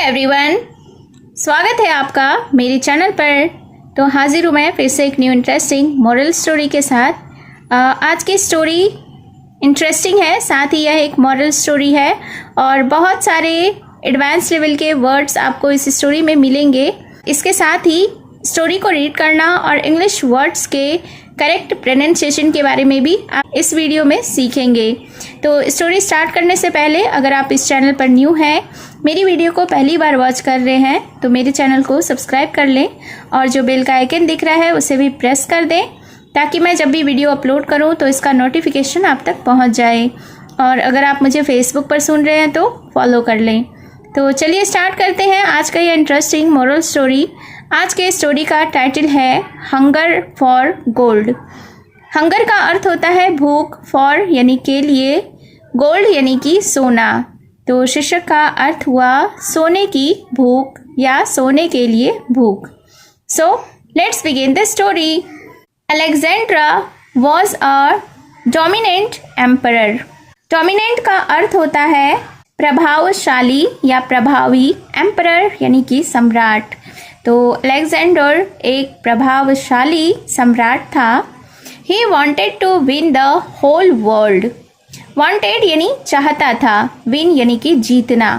Everyone, स्वागत है आपका मेरे चैनल पर। तो हाजिर हूँ मैं फिर से एक न्यू इंटरेस्टिंग मॉरल स्टोरी के साथ। आज की स्टोरी इंटरेस्टिंग है, साथ ही यह एक मॉरल स्टोरी है और बहुत सारे एडवांस लेवल के वर्ड्स आपको इस स्टोरी में मिलेंगे। इसके साथ ही स्टोरी को रीड करना और इंग्लिश वर्ड्स के करेक्ट प्रोनाउंसिएशन के बारे में भी आप इस वीडियो में सीखेंगे। तो स्टोरी स्टार्ट करने से पहले अगर आप इस चैनल पर न्यू हैं, मेरी वीडियो को पहली बार वॉच कर रहे हैं, तो मेरे चैनल को सब्सक्राइब कर लें और जो बेल का आइकन दिख रहा है उसे भी प्रेस कर दें ताकि मैं जब भी वीडियो अपलोड करूं तो इसका नोटिफिकेशन आप तक पहुंच जाए। और अगर आप मुझे फेसबुक पर सुन रहे हैं तो फॉलो कर लें। तो चलिए स्टार्ट करते हैं आज का ये इंटरेस्टिंग मोरल स्टोरी। आज के स्टोरी का टाइटल है हंगर फॉर गोल्ड। हंगर का अर्थ होता है भूख, फॉर यानी के लिए, गोल्ड यानी कि सोना। तो शीर्षक का अर्थ हुआ सोने की भूख या सोने के लिए भूख। So let's begin the story. Alexandra was a dominant emperor. Dominant का अर्थ होता है प्रभावशाली या प्रभावी, एम्परर यानी कि सम्राट। तो अलेक्जेंडर एक प्रभावशाली सम्राट था। He wanted to win the whole world. Wanted यानी चाहता था, विन यानी कि जीतना,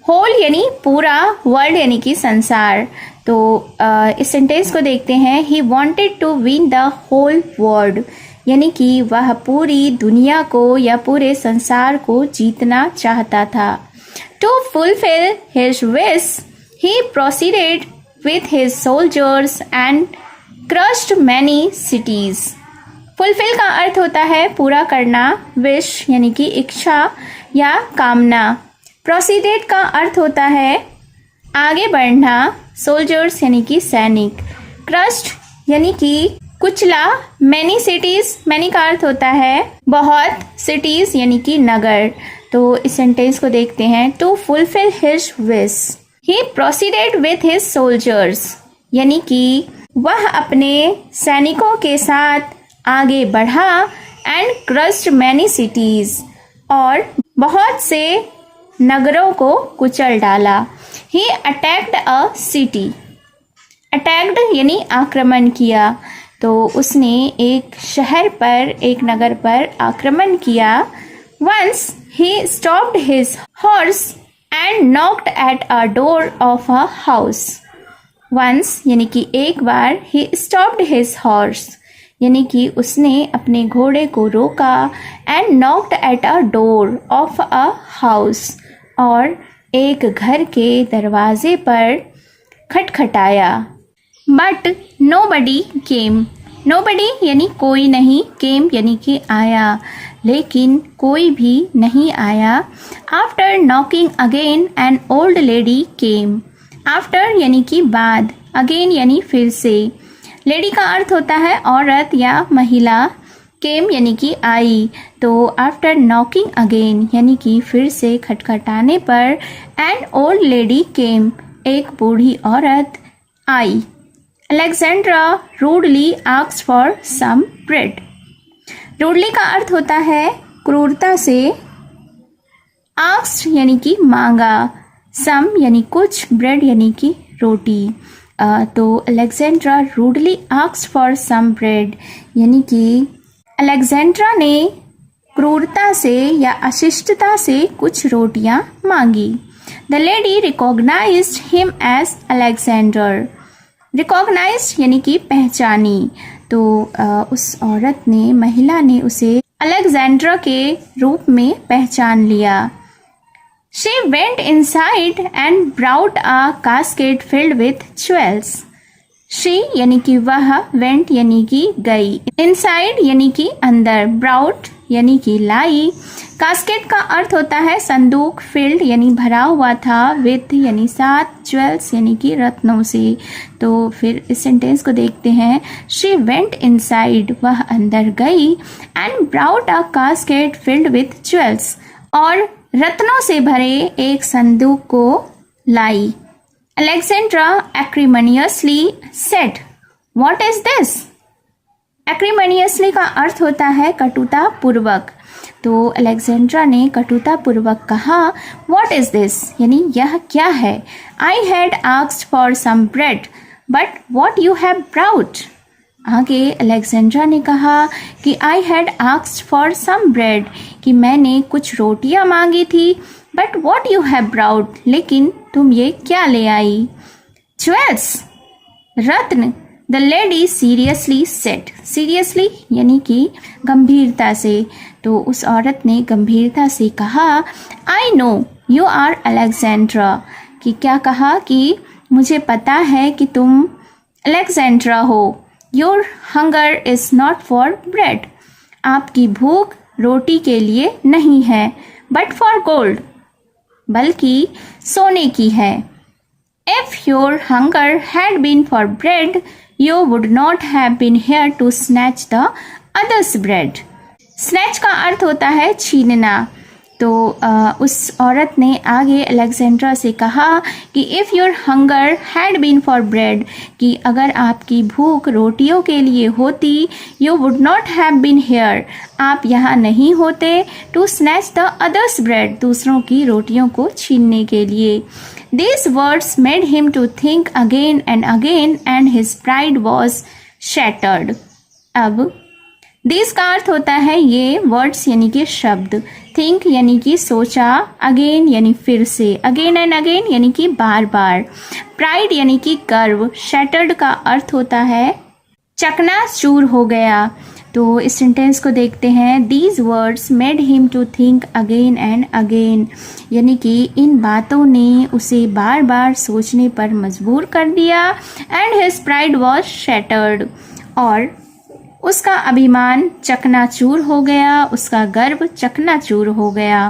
होल यानी पूरा, वर्ल्ड यानी कि संसार। तो इस सेंटेंस को देखते हैं। He wanted to win the whole world यानी कि वह पूरी दुनिया को या पूरे संसार को जीतना चाहता था। To fulfil his wish he proceeded with his soldiers and crushed many cities। Fulfil का अर्थ होता है पूरा करना, विश यानी कि इच्छा या कामना। प्रोसीडेड का अर्थ होता है आगे बढ़ना, सोल्जर्स यानी कि सैनिक, क्रश्ड यानी कि कुचला, मैनी सिटीज, मैनी का अर्थ होता है बहुत, सिटीज यानी कि नगर। तो इस सेंटेंस को देखते हैं। To fulfil his wish He proceeded with his soldiers यानी कि वह अपने सैनिकों के साथ आगे बढ़ा and crushed many cities और बहुत से नगरों को कुचल डाला। He attacked a city। Attacked यानी आक्रमण किया। तो उसने एक शहर पर, एक नगर पर आक्रमण किया। Once he stopped his horse and knocked at a door of a house। Once यानी कि एक बार, he stopped his horse यानी कि उसने अपने घोड़े को रोका, and knocked at a door of a house और एक घर के दरवाजे पर खटखटाया। But nobody came। Nobody यानी कोई नहीं, came यानी कि आया, लेकिन कोई भी नहीं आया। After knocking again an old lady came. After यानी कि बाद, अगेन यानी फिर से। लेडी का अर्थ होता है औरत या महिला, केम यानी कि आई। तो आफ्टर नॉकिंग अगेन यानी कि फिर से खटखटाने पर, एन ओल्ड लेडी केम एक बूढ़ी औरत आई। Alexandra rudely asked for some bread. Rudely का अर्थ होता है क्रूरता से, आस्क्ड यानी कि मांगा, सम यानी कुछ, ब्रेड यानी कि रोटी। तो Alexandra rudely asked for some bread यानी कि अलेक्जेंड्रा ने क्रूरता से या अशिष्टता से कुछ रोटियां मांगी। The lady recognised him as Alexander. Recognised यानी कि पहचानी। तो उस औरत ने, महिला ने उसे अलेक्जेंड्रा के रूप में पहचान लिया। She went inside and brought a casket filled with jewels। She यानी कि वह, went यानी कि गई, inside यानी कि अंदर, brought यानी कि लाई। कास्केट का अर्थ होता है संदूक, फील्ड यानी भरा हुआ था, विथ यानी साथ, ज्वेल्स यानी कि रत्नों से। तो फिर इस सेंटेंस को देखते हैं। शी वेंट इनसाइड वह अंदर गई, and brought a casket filled with jewels और रत्नों से भरे एक संदूक को लाई। Alexandra acrimoniously said, what is this. Acrimoniously का अर्थ होता है कटुता पूर्वक। तो अलेक्जेंड्रा ने कटुतापूर्वक कहा, व्हाट इज़ दिस, यानी यह क्या है। I had asked for some bread but what you have brought. आगे अलेक्जेंड्रा ने कहा कि I had asked for some bread, कि मैंने कुछ रोटियां मांगी थी, but what you have brought, लेकिन तुम ये क्या ले आई। ज्वेल्स, रत्न, the lady seriously said. Seriously यानी कि गंभीरता से। तो उस औरत ने गंभीरता से कहा, I know you are Alexandra, कि क्या कहा कि मुझे पता है कि तुम अलेक्जेंड्रा हो। Your hunger is not for bread, आपकी भूख रोटी के लिए नहीं है, बट फॉर गोल्ड, बल्कि सोने की है। If your hunger had been for bread you would not have been here to snatch the others bread. Snatch का अर्थ होता है छीनना। तो उस औरत ने आगे अलेक्जेंड्रा से कहा कि if your hunger had been for bread, कि अगर आपकी भूख रोटियों के लिए होती, you would not have been here, आप यहाँ नहीं होते, to snatch the others bread, दूसरों की रोटियों को छीनने के लिए। These words made him to think again and his pride was shattered. अब दिस का अर्थ होता है ये वर्ड्स यानी कि शब्द, थिंक यानी कि सोचा, अगेन यानी फिर से, अगेन एंड अगेन यानी कि बार बार, प्राइड यानी कि गर्व, शैटर्ड का अर्थ होता है चकनाचूर हो गया। तो इस सेंटेंस को देखते हैं। These words made him to think again and again, यानी कि इन बातों ने उसे बार बार सोचने पर मजबूर कर दिया। And his pride was shattered, और उसका अभिमान चकनाचूर हो गया, उसका गर्व चकनाचूर हो गया।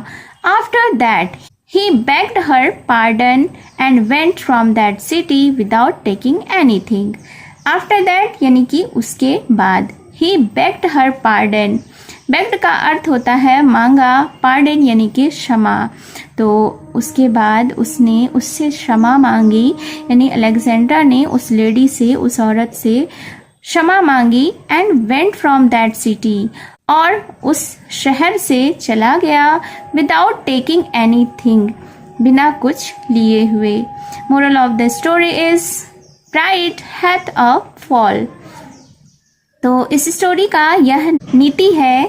After that he bagged her pardon and went from that city without taking anything. After that यानी कि उसके बाद, ही बेग्ड हर पार्डन, बेग्ड का अर्थ होता है मांगा, पार्डन यानी कि क्षमा। तो उसके बाद उसने उससे क्षमा मांगी, यानी अलेक्जेंड्रा ने उस लेडी से, उस औरत से क्षमा मांगी। And went from that city, और उस शहर से चला गया। विदाउट टेकिंग एनीथिंग, बिना कुछ लिए हुए। Moral of the story is pride hath a fall. तो इस स्टोरी का यह नीति है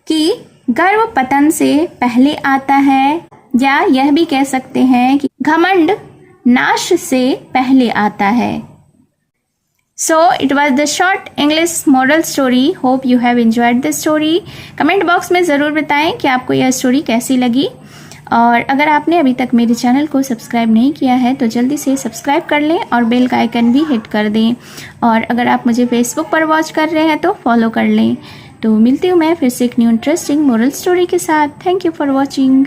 कि गर्व पतन से पहले आता है, या यह भी कह सकते हैं कि घमंड नाश से पहले आता है। So it was the short English moral story. Hope you have enjoyed the story. Comment box में ज़रूर बताएं कि आपको यह स्टोरी कैसी लगी, और अगर आपने अभी तक मेरे चैनल को सब्सक्राइब नहीं किया है तो जल्दी से सब्सक्राइब कर लें और बेल का आइकन भी हिट कर दें। और अगर आप मुझे फेसबुक पर वॉच कर रहे हैं तो फॉलो कर लें। तो मिलती हूँ मैं फिर से एक न्यू इंटरेस्टिंग मोरल स्टोरी के साथ। Thank you for watching.